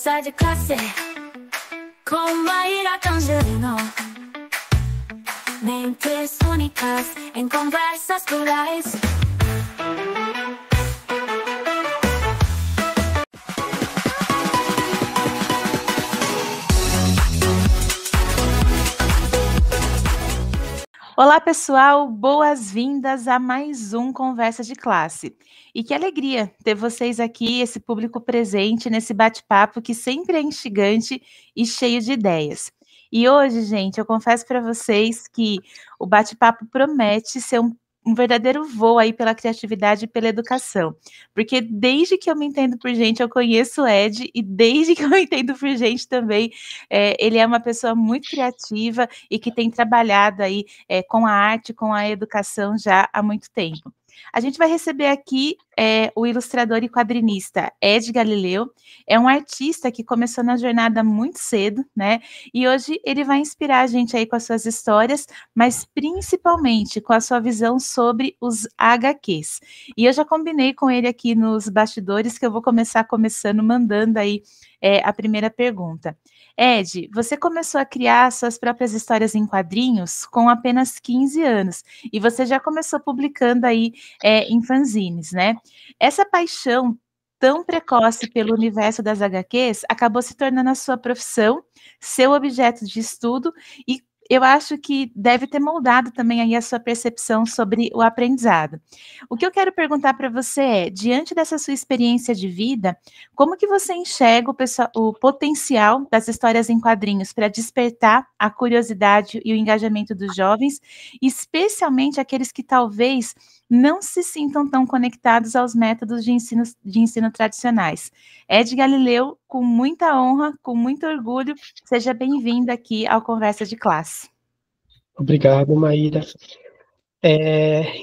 Conversa de classe com Maíra Angelino. Mentes únicas em conversas plurais. Olá, pessoal! Boas-vindas a mais um Conversa de Classe. E que alegria ter vocês aqui, esse público presente nesse bate-papo que sempre é instigante e cheio de ideias. E hoje, gente, eu confesso para vocês que o bate-papo promete ser um verdadeiro voo aí pela criatividade e pela educação. Porque desde que eu me entendo por gente, eu conheço o Ed, e desde que eu me entendo por gente também, ele é uma pessoa muito criativa e que tem trabalhado aí com a arte, com a educação já há muito tempo. A gente vai receber aqui o ilustrador e quadrinista Ed Galileu. É um artista que começou na jornada muito cedo, né? E hoje ele vai inspirar a gente aí com as suas histórias, mas principalmente com a sua visão sobre os HQs. E eu já combinei com ele aqui nos bastidores que eu vou começar mandando aí a primeira pergunta. Ed, você começou a criar suas próprias histórias em quadrinhos com apenas 15 anos, e você já começou publicando aí em fanzines, né? Essa paixão tão precoce pelo universo das HQs acabou se tornando a sua profissão, seu objeto de estudo, e eu acho que deve ter moldado também aí a sua percepção sobre o aprendizado. O que eu quero perguntar para você é, diante dessa sua experiência de vida, como que você enxerga o potencial das histórias em quadrinhos para despertar a curiosidade e o engajamento dos jovens, especialmente aqueles que talvez não se sintam tão conectados aos métodos de ensino tradicionais? Ed Galileu, com muita honra, com muito orgulho, seja bem-vinda aqui ao Conversa de Classe. Obrigado, Maíra.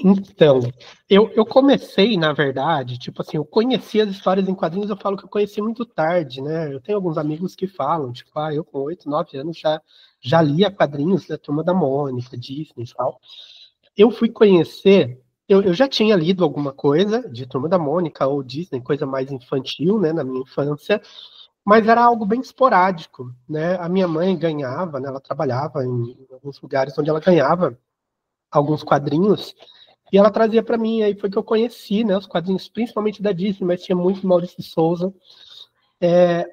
Então, eu comecei, na verdade, tipo assim, eu conheci as histórias em quadrinhos, eu falo que eu conheci muito tarde, né? Eu tenho alguns amigos que falam, tipo, eu com 8, 9 anos já lia quadrinhos da Turma da Mônica, Disney e tal. Eu fui conhecer, eu já tinha lido alguma coisa de Turma da Mônica ou Disney, coisa mais infantil, né, na minha infância, mas era algo bem esporádico, né? A minha mãe ganhava, né, ela trabalhava em alguns lugares onde ela ganhava alguns quadrinhos, e ela trazia para mim, aí foi que eu conheci, né, os quadrinhos, principalmente da Disney, mas tinha muito Maurício de Souza,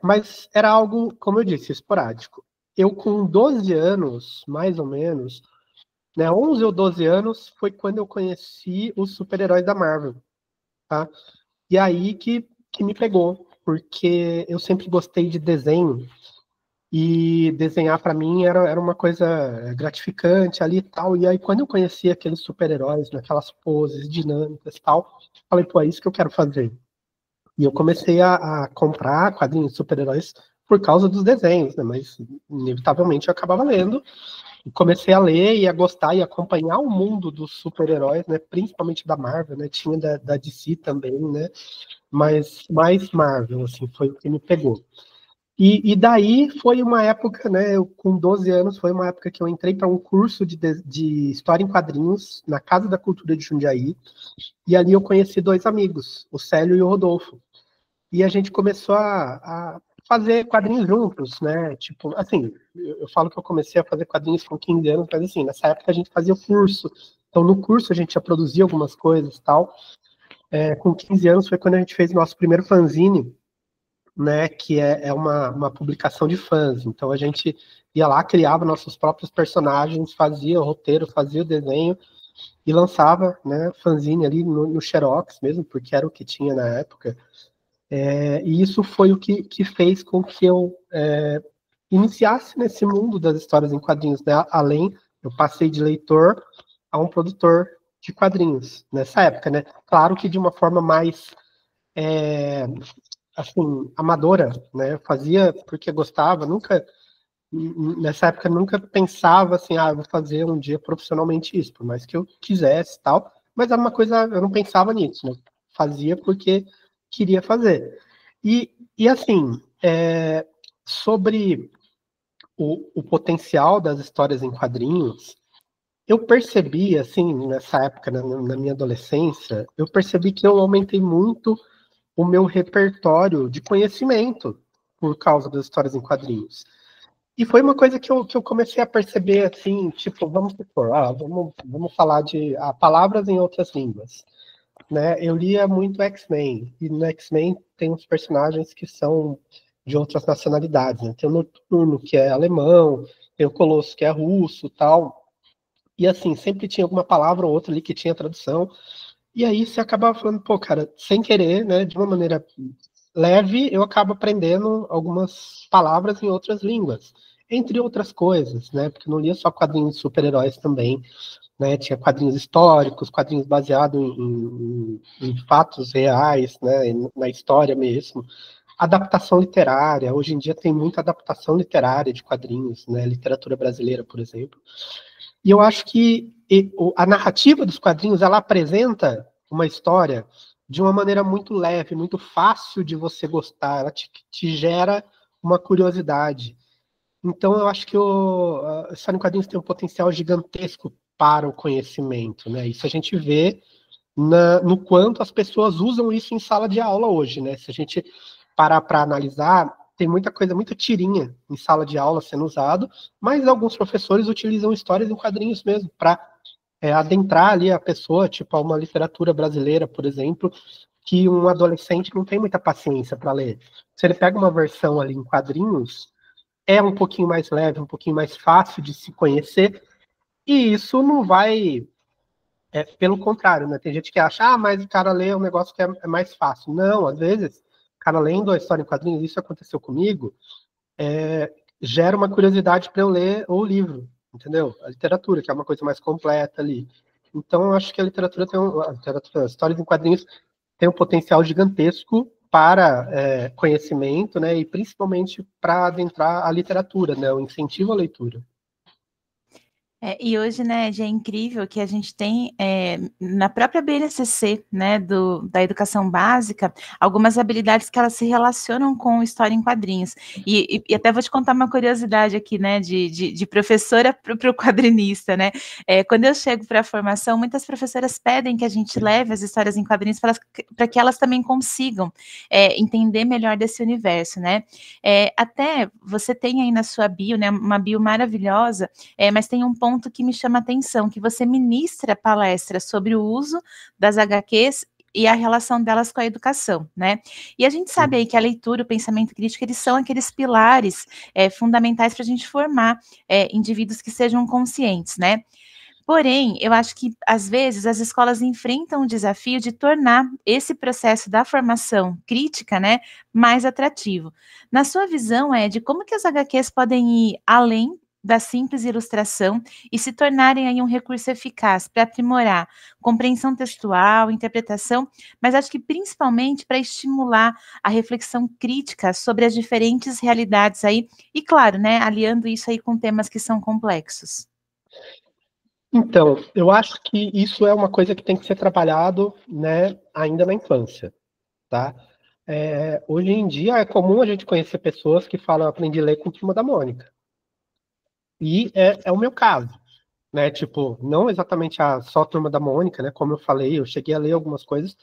mas era algo, como eu disse, esporádico. Eu, com 12 anos, mais ou menos, né, 11 ou 12 anos, foi quando eu conheci os super-heróis da Marvel, tá? E aí que me pegou, porque eu sempre gostei de desenho, e desenhar para mim era uma coisa gratificante ali e tal. E aí, quando eu conheci aqueles super-heróis, naquelas poses dinâmicas e tal, falei, pô, é isso que eu quero fazer. E eu comecei a comprar quadrinhos de super-heróis por causa dos desenhos, né? Mas, inevitavelmente, eu acabava lendo. E comecei a ler e a gostar e acompanhar o mundo dos super-heróis, né? Principalmente da Marvel, né? Tinha da DC também, né? Mas mais Marvel, assim, foi o que me pegou. E daí foi uma época, né, eu com 12 anos, foi uma época que eu entrei para um curso de História em Quadrinhos na Casa da Cultura de Jundiaí, e ali eu conheci dois amigos, o Célio e o Rodolfo. E a gente começou a fazer quadrinhos juntos, né, tipo, assim, eu falo que eu comecei a fazer quadrinhos com 15 anos, mas assim, nessa época a gente fazia o curso, então no curso a gente já produzia algumas coisas e tal. Com 15 anos foi quando a gente fez o nosso primeiro fanzine, né, que é uma publicação de fãs. Então a gente ia lá, criava nossos próprios personagens, fazia o roteiro, fazia o desenho e lançava, né, fanzine ali no Xerox mesmo, porque era o que tinha na época. E isso foi o que fez com que eu iniciasse nesse mundo das histórias em quadrinhos, né? Além, eu passei de leitor a um produtor de quadrinhos nessa época, né? Claro que de uma forma mais assim, amadora, né? Eu fazia porque gostava, nessa época nunca pensava assim, eu vou fazer um dia profissionalmente isso, por mais que eu quisesse e tal, mas era uma coisa, eu não pensava nisso, né? Fazia porque queria fazer. E assim, sobre o potencial das histórias em quadrinhos, eu percebi, assim, nessa época, na minha adolescência, eu percebi que eu aumentei muito o meu repertório de conhecimento, por causa das histórias em quadrinhos. E foi uma coisa que eu comecei a perceber, assim, tipo, vamos supor, vamos falar de palavras em outras línguas, né? Eu lia muito X-Men, e no X-Men tem uns personagens que são de outras nacionalidades, né? Tem o Noturno, que é alemão, tem o Colosso, que é russo, tal. E assim, sempre tinha alguma palavra ou outra ali que tinha tradução. E aí você acabava falando, pô, cara, sem querer, né, de uma maneira leve, eu acabo aprendendo algumas palavras em outras línguas, entre outras coisas, né? Porque eu não lia só quadrinhos de super-heróis também, né? Tinha quadrinhos históricos, quadrinhos baseados em fatos reais, né? Na história mesmo. Adaptação literária, hoje em dia tem muita adaptação literária de quadrinhos, né? Literatura brasileira, por exemplo. E eu acho que a narrativa dos quadrinhos, ela apresenta uma história de uma maneira muito leve, muito fácil de você gostar, ela te gera uma curiosidade. Então, eu acho que a história em quadrinhos tem um potencial gigantesco para o conhecimento, né? Isso a gente vê no quanto as pessoas usam isso em sala de aula hoje, né? Se a gente parar para analisar, tem muita coisa, muita tirinha em sala de aula sendo usado, mas alguns professores utilizam histórias em quadrinhos mesmo, para adentrar ali a pessoa, tipo, a uma literatura brasileira, por exemplo, que um adolescente não tem muita paciência para ler. Se ele pega uma versão ali em quadrinhos, é um pouquinho mais leve, um pouquinho mais fácil de se conhecer, e isso não vai... pelo contrário, né? Tem gente que acha, mas o cara lê um negócio que é mais fácil. Não, às vezes, o cara lendo a história em quadrinhos, isso aconteceu comigo, gera uma curiosidade para eu ler o livro, entendeu? A literatura, que é uma coisa mais completa ali. Então, eu acho que a literatura as histórias em quadrinhos tem um potencial gigantesco para conhecimento, né? E principalmente para adentrar a literatura, né? O incentivo à leitura. E hoje, né, já é incrível que a gente tem na própria BNCC, né, da educação básica, algumas habilidades que elas se relacionam com história em quadrinhos. E até vou te contar uma curiosidade aqui, né, de professora para o quadrinista, né? Quando eu chego para a formação, muitas professoras pedem que a gente leve as histórias em quadrinhos para que elas também consigam entender melhor desse universo, né? Até você tem aí na sua bio, né, uma bio maravilhosa, mas tem um ponto que me chama a atenção, que você ministra palestras sobre o uso das HQs e a relação delas com a educação, né? E a gente sabe aí que a leitura, o pensamento crítico, eles são aqueles pilares fundamentais para a gente formar indivíduos que sejam conscientes, né? Porém, eu acho que, às vezes, as escolas enfrentam o desafio de tornar esse processo da formação crítica, né, mais atrativo. Na sua visão, de como que as HQs podem ir além da simples ilustração e se tornarem aí um recurso eficaz para aprimorar compreensão textual, interpretação, mas acho que principalmente para estimular a reflexão crítica sobre as diferentes realidades aí, e claro, né, aliando isso aí com temas que são complexos. Então, eu acho que isso é uma coisa que tem que ser trabalhado, né, ainda na infância, tá? Hoje em dia é comum a gente conhecer pessoas que falam, aprendi a ler com Turma da Mônica. E é o meu caso, né? Tipo, não exatamente só a Turma da Mônica, né? Como eu falei, eu cheguei a ler algumas coisas,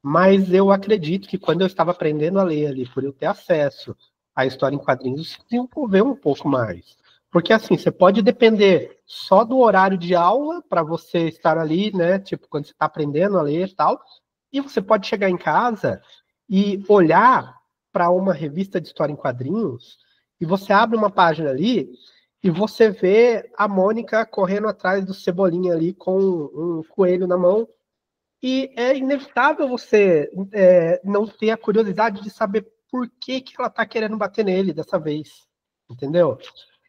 mas eu acredito que quando eu estava aprendendo a ler ali, por eu ter acesso à história em quadrinhos, se desenvolveu um pouco mais. Porque assim, você pode depender só do horário de aula para você estar ali, né? Tipo, quando você está aprendendo a ler e tal, e você pode chegar em casa e olhar para uma revista de história em quadrinhos, e você abre uma página ali e você vê a Mônica correndo atrás do Cebolinha ali com um coelho na mão, e é inevitável você não ter a curiosidade de saber por que ela está querendo bater nele dessa vez, entendeu?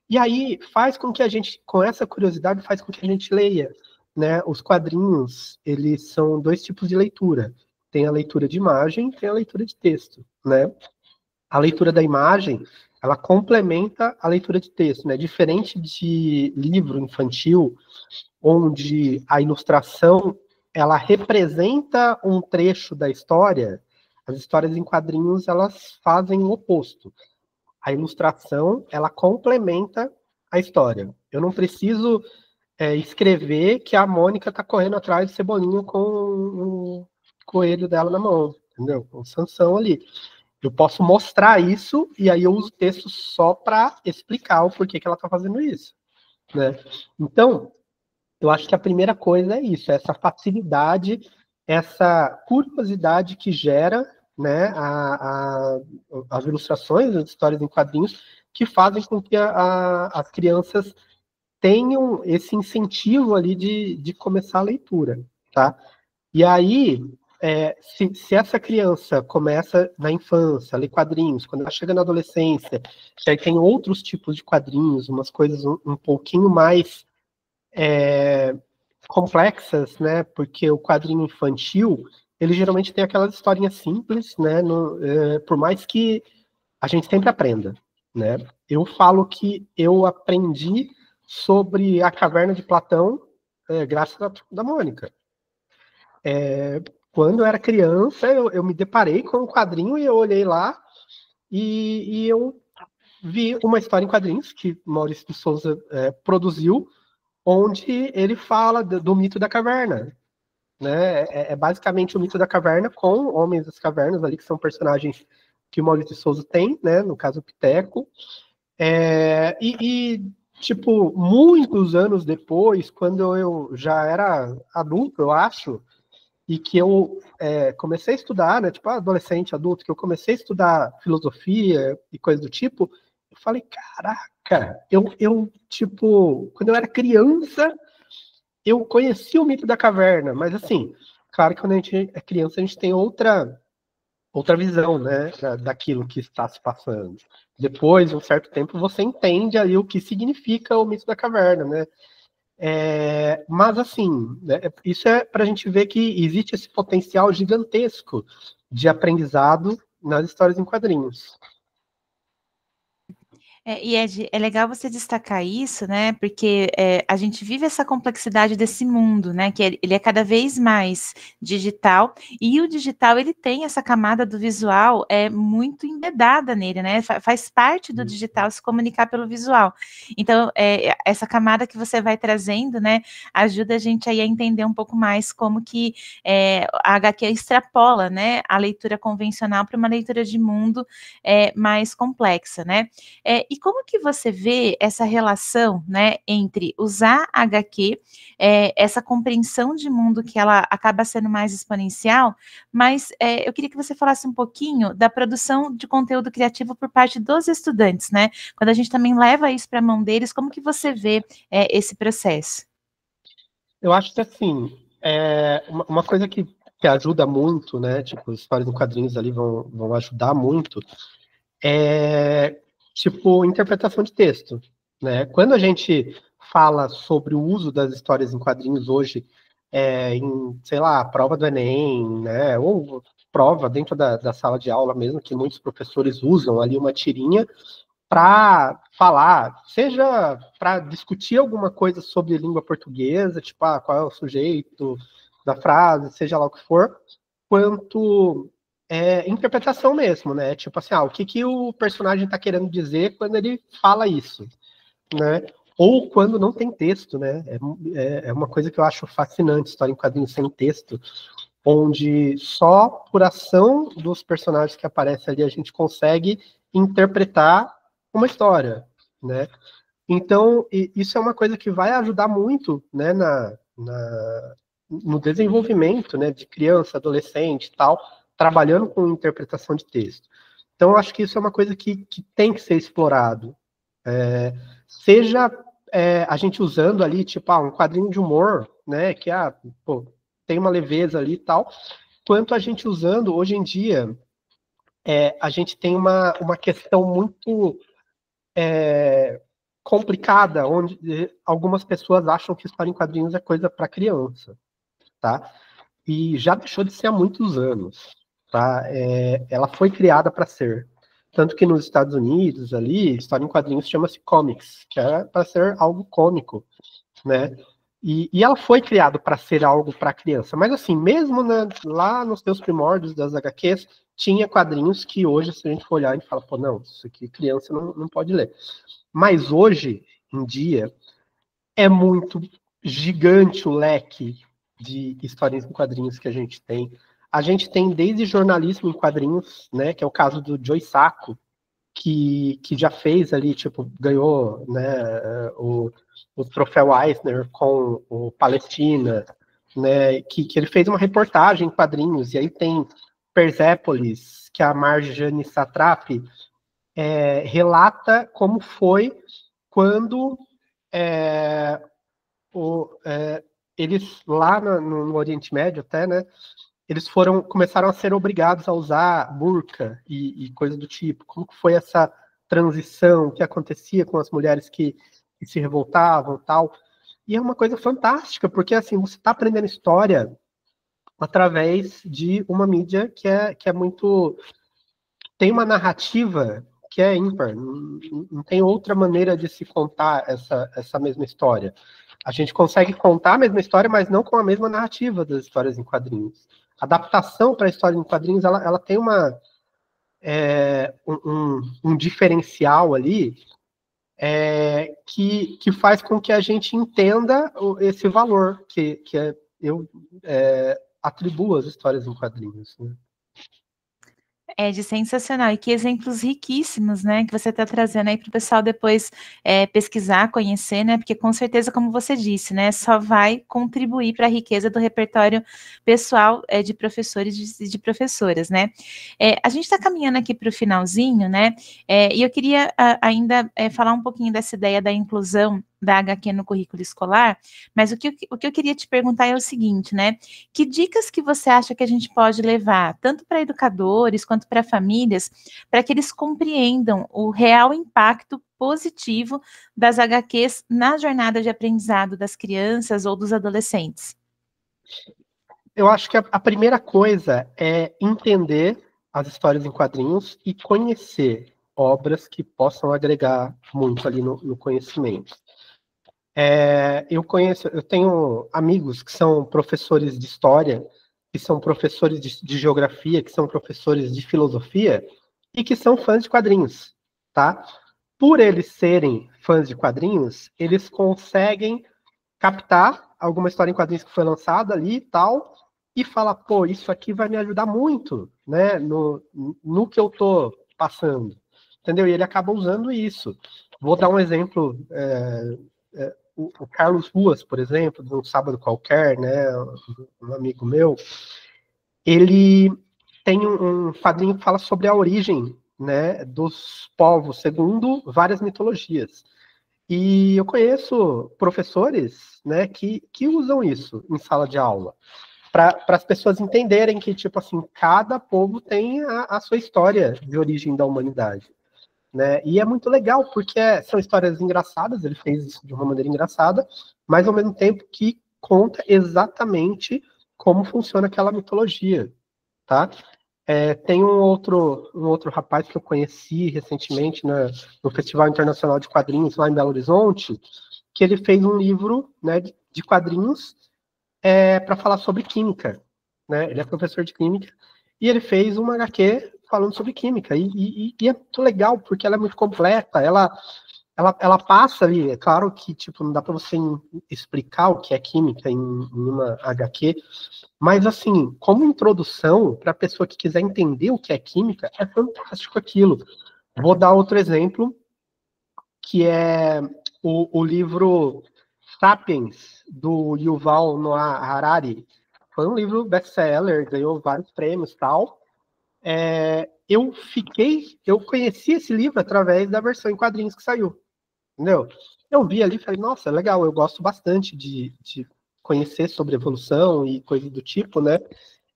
E aí faz com que a gente, com essa curiosidade, faz com que a gente leia, né? Os quadrinhos, eles são dois tipos de leitura. Tem a leitura de imagem, tem a leitura de texto, né? A leitura da imagem, ela complementa a leitura de texto, né? Diferente de livro infantil, onde a ilustração ela representa um trecho da história, as histórias em quadrinhos elas fazem o oposto. A ilustração ela complementa a história. Eu não preciso escrever que a Mônica está correndo atrás do Cebolinha com o coelho dela na mão, entendeu? Com o Sansão ali. Eu posso mostrar isso e aí eu uso o texto só para explicar o porquê que ela está fazendo isso, né? Então, eu acho que a primeira coisa é isso, essa facilidade, essa curiosidade que gera, né, as ilustrações, as histórias em quadrinhos, que fazem com que as crianças tenham esse incentivo ali de começar a leitura, tá? E aí, se essa criança começa na infância a ler quadrinhos, quando ela chega na adolescência, que aí tem outros tipos de quadrinhos, umas coisas um pouquinho mais complexas, né? Porque o quadrinho infantil, ele geralmente tem aquelas historinhas simples, né? Por mais que a gente sempre aprenda, né? Eu falo que eu aprendi sobre a caverna de Platão graças à Turma da Mônica. Quando eu era criança, eu me deparei com um quadrinho e eu olhei lá e eu vi uma história em quadrinhos que Maurício de Souza produziu, onde ele fala do mito da caverna, né? É basicamente o mito da caverna com Homens das Cavernas ali, que são personagens que o Maurício de Souza tem, né? No caso, o Piteco. Tipo, muitos anos depois, quando eu já era adulto, eu acho, e que eu comecei a estudar, né? Tipo, adolescente, adulto, que eu comecei a estudar filosofia e coisa do tipo, eu falei, caraca, tipo, quando eu era criança, eu conheci o mito da caverna, mas assim, claro que quando a gente é criança, a gente tem outra visão, né, daquilo que está se passando. Depois de um certo tempo, você entende ali o que significa o mito da caverna, né? Mas assim, né, isso é para a gente ver que existe esse potencial gigantesco de aprendizado nas histórias em quadrinhos. E Ed, é legal você destacar isso, né? Porque a gente vive essa complexidade desse mundo, né? Que ele é cada vez mais digital, e o digital ele tem essa camada do visual muito embedada nele, né? Faz parte do digital se comunicar pelo visual. Então, essa camada que você vai trazendo, né, ajuda a gente aí a entender um pouco mais como que a HQ extrapola, né, a leitura convencional para uma leitura de mundo mais complexa, né? E como que você vê essa relação, né, entre usar a HQ, essa compreensão de mundo que ela acaba sendo mais exponencial, mas eu queria que você falasse um pouquinho da produção de conteúdo criativo por parte dos estudantes, né? Quando a gente também leva isso para a mão deles, como que você vê esse processo? Eu acho que assim, uma coisa que ajuda muito, né? Tipo, histórias em quadrinhos ali vão ajudar muito, tipo, interpretação de texto, né? Quando a gente fala sobre o uso das histórias em quadrinhos hoje, em, sei lá, prova do Enem, né? Ou prova dentro da sala de aula mesmo, que muitos professores usam ali uma tirinha para falar, seja para discutir alguma coisa sobre língua portuguesa, tipo, qual é o sujeito da frase, seja lá o que for, quanto interpretação mesmo, né? Tipo assim, o que o personagem está querendo dizer quando ele fala isso, né? Ou quando não tem texto, né? É uma coisa que eu acho fascinante, história em quadrinhos sem texto, onde só por ação dos personagens que aparecem ali a gente consegue interpretar uma história, né? Então, isso é uma coisa que vai ajudar muito, né, no desenvolvimento, né, de criança, adolescente e tal, trabalhando com interpretação de texto. Então, eu acho que isso é uma coisa que tem que ser explorado. Seja a gente usando ali, tipo, um quadrinho de humor, né, que tem uma leveza ali e tal, quanto a gente usando, hoje em dia, a gente tem uma questão muito complicada, onde algumas pessoas acham que história em quadrinhos é coisa para criança, tá? E já deixou de ser há muitos anos, tá? Ela foi criada para ser. Tanto que nos Estados Unidos, ali, história em quadrinhos chama-se comics, que é para ser algo cômico, né? E ela foi criada para ser algo para criança. Mas assim, mesmo lá nos seus primórdios das HQs, tinha quadrinhos que hoje, se a gente for olhar, a gente fala, pô, não, isso aqui criança não pode ler. Mas hoje em dia, é muito gigante o leque de histórias em quadrinhos que a gente tem. A gente tem desde jornalismo em quadrinhos, né, que é o caso do Joe Sacco, que já fez ali, tipo, ganhou, né, o troféu Eisner com o Palestina, né, que ele fez uma reportagem em quadrinhos, e aí tem Persépolis, que a Marjane Satrapi relata como foi quando eles, lá no Oriente Médio até, né, eles começaram a ser obrigados a usar burca e coisa do tipo. Como que foi essa transição, o que acontecia com as mulheres que se revoltavam e tal. E é uma coisa fantástica, porque assim, você está aprendendo história através de uma mídia que é muito... Tem uma narrativa que é ímpar, não tem outra maneira de se contar essa mesma história. A gente consegue contar a mesma história, mas não com a mesma narrativa das histórias em quadrinhos. A adaptação para a história em quadrinhos, ela tem um diferencial ali que faz com que a gente entenda esse valor que eu atribuo às histórias em quadrinhos, né? De sensacional, e que exemplos riquíssimos, né, que você está trazendo aí para o pessoal depois pesquisar, conhecer, né, porque com certeza, como você disse, né, só vai contribuir para a riqueza do repertório pessoal de professores e de professoras, né. A gente está caminhando aqui para o finalzinho, né, e eu queria ainda falar um pouquinho dessa ideia da inclusão da HQ no currículo escolar, mas o que eu queria te perguntar é o seguinte, né, que dicas que você acha que a gente pode levar, tanto para educadores quanto para famílias, para que eles compreendam o real impacto positivo das HQs na jornada de aprendizado das crianças ou dos adolescentes? Eu acho que a primeira coisa é entender as histórias em quadrinhos e conhecer obras que possam agregar muito ali no conhecimento. Eu tenho amigos que são professores de história, que são professores de geografia, que são professores de filosofia e que são fãs de quadrinhos, tá? Por eles serem fãs de quadrinhos, eles conseguem captar alguma história em quadrinhos que foi lançada ali e tal, e falar, pô, isso aqui vai me ajudar muito, né, no que eu tô passando, entendeu? E ele acaba usando isso. Vou dar um exemplo, o Carlos Ruas, por exemplo, de Um Sábado Qualquer, né, um amigo meu, ele tem um quadrinho que fala sobre a origem, né, dos povos, segundo várias mitologias. E eu conheço professores, né, que usam isso em sala de aula, para as pessoas entenderem que, tipo assim, cada povo tem a sua história de origem da humanidade, né? E é muito legal, porque são histórias engraçadas, ele fez isso de uma maneira engraçada, mas ao mesmo tempo que conta exatamente como funciona aquela mitologia, tá? Tem um outro rapaz que eu conheci recentemente no Festival Internacional de Quadrinhos lá em Belo Horizonte, que ele fez um livro, né, de quadrinhos para falar sobre química, né? Ele é professor de química e ele fez uma HQ falando sobre química e é muito legal porque ela é muito completa, ela passa ali, é claro que tipo não dá para você explicar o que é química em uma HQ, mas assim, como introdução para a pessoa que quiser entender o que é química, é fantástico aquilo. Vou dar outro exemplo, que é o livro Sapiens, do Yuval Noah Harari. Foi um livro best-seller, ganhou vários prêmios e tal. Eu conheci esse livro através da versão em quadrinhos que saiu, entendeu? Eu vi ali e falei, nossa, legal, eu gosto bastante de conhecer sobre evolução e coisas do tipo, né?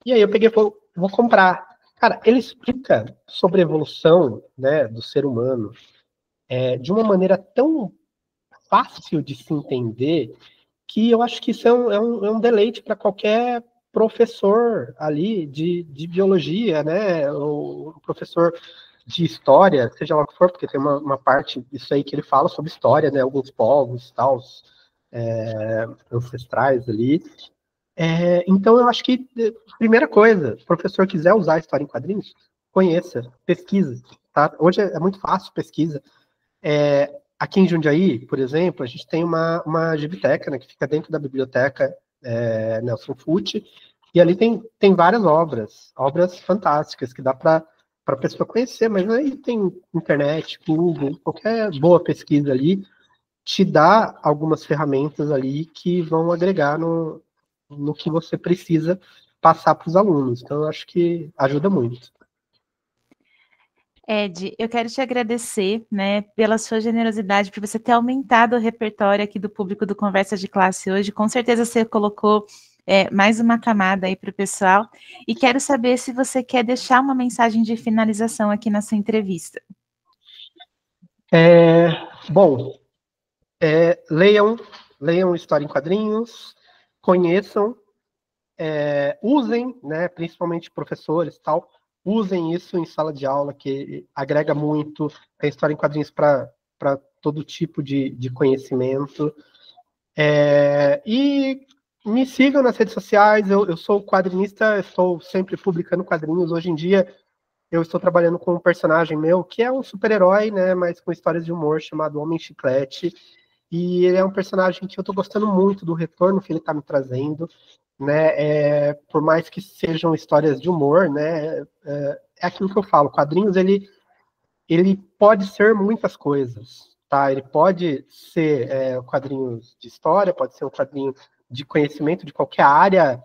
E aí eu peguei e vou comprar. Cara, ele explica sobre a evolução, né, do ser humano de uma maneira tão fácil de se entender que eu acho que isso é um deleite para qualquer professor ali de biologia, né? Ou professor de história, seja lá o que for, porque tem uma parte disso aí que ele fala sobre história, né? Alguns povos, tal, ancestrais ali. Então, eu acho que, primeira coisa, se o professor quiser usar a história em quadrinhos, conheça, pesquisa, tá? Hoje é muito fácil, pesquisa. Aqui em Jundiaí, por exemplo, a gente tem uma gibiteca, né, que fica dentro da biblioteca Nelson Fucci, E ali tem várias obras fantásticas que dá para a pessoa conhecer, mas aí tem internet, Google, qualquer boa pesquisa ali, te dá algumas ferramentas ali que vão agregar no que você precisa passar para os alunos. Então, eu acho que ajuda muito. Ed, eu quero te agradecer, né, pela sua generosidade, por você ter aumentado o repertório aqui do público do Conversa de Classe hoje. Com certeza você colocou mais uma camada aí para o pessoal. E quero saber se você quer deixar uma mensagem de finalização aqui na sua entrevista. Bom, leiam História em Quadrinhos, conheçam, usem, né, principalmente professores e tal, usem isso em sala de aula, que agrega muito. Tem História em Quadrinhos para todo tipo de conhecimento. E me sigam nas redes sociais, eu sou quadrinista, estou sempre publicando quadrinhos. Hoje em dia, eu estou trabalhando com um personagem meu, que é um super-herói, né, mas com histórias de humor, chamado Homem Chiclete. E ele é um personagem que eu estou gostando muito do retorno que ele está me trazendo, né? Por mais que sejam histórias de humor, né? É aquilo que eu falo, quadrinhos, ele pode ser muitas coisas, tá? Ele pode ser quadrinhos de história, pode ser um quadrinho de conhecimento de qualquer área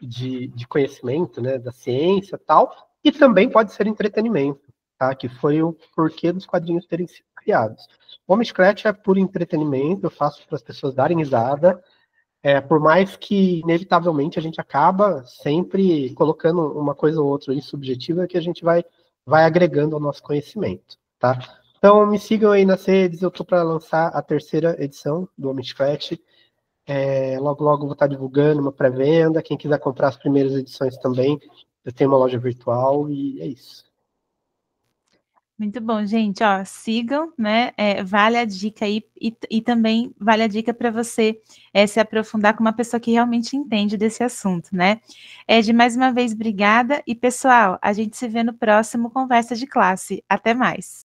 de conhecimento, né? Da ciência e tal, e também pode ser entretenimento, tá? Que foi o porquê dos quadrinhos terem sido criados. O Homem Chiclete é por entretenimento, eu faço para as pessoas darem risada, por mais que, inevitavelmente, a gente acaba sempre colocando uma coisa ou outra ali subjetiva que a gente vai agregando ao nosso conhecimento, tá? Então, me sigam aí nas redes, eu estou para lançar a 3ª edição do Homem Chiclete. Logo, logo vou estar divulgando uma pré-venda. Quem quiser comprar as primeiras edições também, eu tenho uma loja virtual e é isso. Muito bom, gente. Ó, sigam, né? Vale a dica aí e também vale a dica para você se aprofundar com uma pessoa que realmente entende desse assunto, né? Ed, mais uma vez, obrigada. E, pessoal, a gente se vê no próximo Conversa de Classe. Até mais.